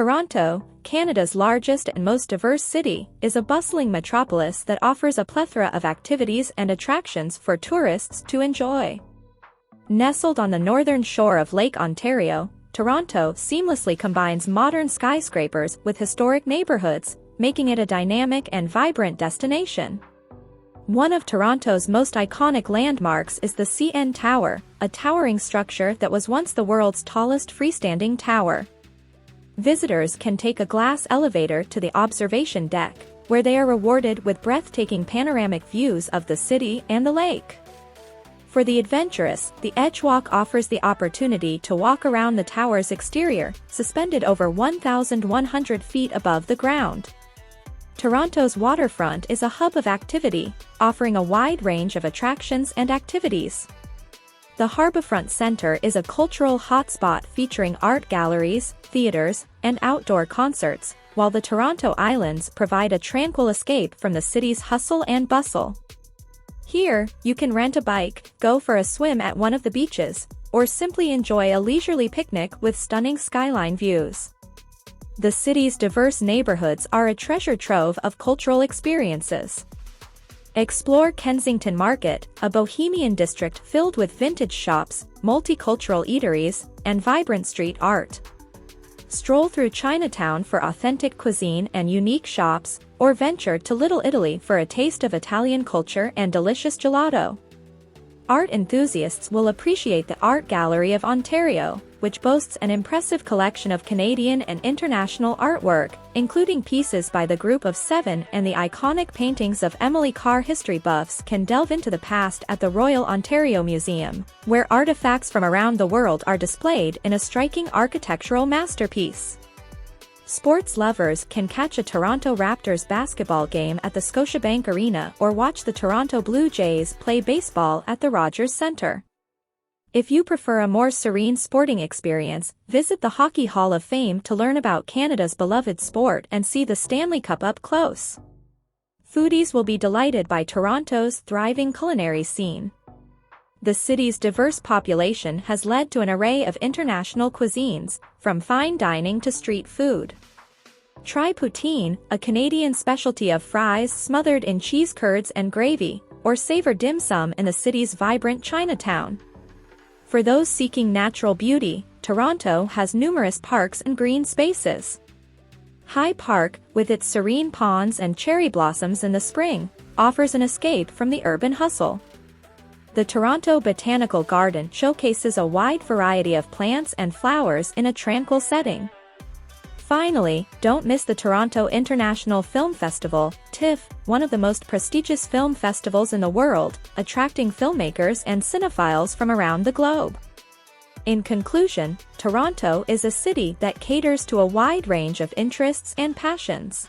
Toronto, Canada's largest and most diverse city, is a bustling metropolis that offers a plethora of activities and attractions for tourists to enjoy. Nestled on the northern shore of Lake Ontario, Toronto seamlessly combines modern skyscrapers with historic neighborhoods, making it a dynamic and vibrant destination. One of Toronto's most iconic landmarks is the CN Tower, a towering structure that was once the world's tallest freestanding tower. Visitors can take a glass elevator to the observation deck, where they are rewarded with breathtaking panoramic views of the city and the lake. For the adventurous, the Edgewalk offers the opportunity to walk around the tower's exterior, suspended over 1,100 feet above the ground. Toronto's waterfront is a hub of activity, offering a wide range of attractions and activities. The Harbourfront Centre is a cultural hotspot featuring art galleries, theatres, and outdoor concerts, while the Toronto Islands provide a tranquil escape from the city's hustle and bustle. Here, you can rent a bike, go for a swim at one of the beaches, or simply enjoy a leisurely picnic with stunning skyline views. The city's diverse neighborhoods are a treasure trove of cultural experiences. Explore Kensington Market, a bohemian district filled with vintage shops, multicultural eateries, and vibrant street art. Stroll through Chinatown for authentic cuisine and unique shops, or venture to Little Italy for a taste of Italian culture and delicious gelato. Art enthusiasts will appreciate the Art Gallery of Ontario, which boasts an impressive collection of Canadian and international artwork, including pieces by the Group of Seven, and the iconic paintings of Emily Carr. History buffs can delve into the past at the Royal Ontario Museum, where artifacts from around the world are displayed in a striking architectural masterpiece. Sports lovers can catch a Toronto Raptors basketball game at the Scotiabank Arena or watch the Toronto Blue Jays play baseball at the Rogers Centre. If you prefer a more serene sporting experience, visit the Hockey Hall of Fame to learn about Canada's beloved sport and see the Stanley Cup up close. Foodies will be delighted by Toronto's thriving culinary scene. The city's diverse population has led to an array of international cuisines, from fine dining to street food. Try poutine, a Canadian specialty of fries smothered in cheese curds and gravy, or savor dim sum in the city's vibrant Chinatown. For those seeking natural beauty, Toronto has numerous parks and green spaces. High Park, with its serene ponds and cherry blossoms in the spring, offers an escape from the urban hustle. The Toronto Botanical Garden showcases a wide variety of plants and flowers in a tranquil setting. Finally, don't miss the Toronto International Film Festival, TIFF, one of the most prestigious film festivals in the world, attracting filmmakers and cinephiles from around the globe. In conclusion, Toronto is a city that caters to a wide range of interests and passions.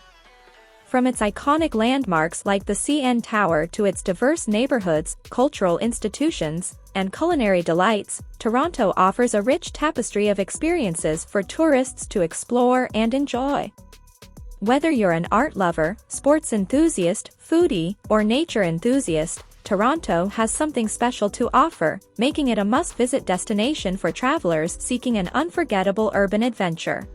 From its iconic landmarks like the CN Tower to its diverse neighborhoods, cultural institutions, and culinary delights, Toronto offers a rich tapestry of experiences for tourists to explore and enjoy. Whether you're an art lover, sports enthusiast, foodie, or nature enthusiast, Toronto has something special to offer, making it a must-visit destination for travelers seeking an unforgettable urban adventure.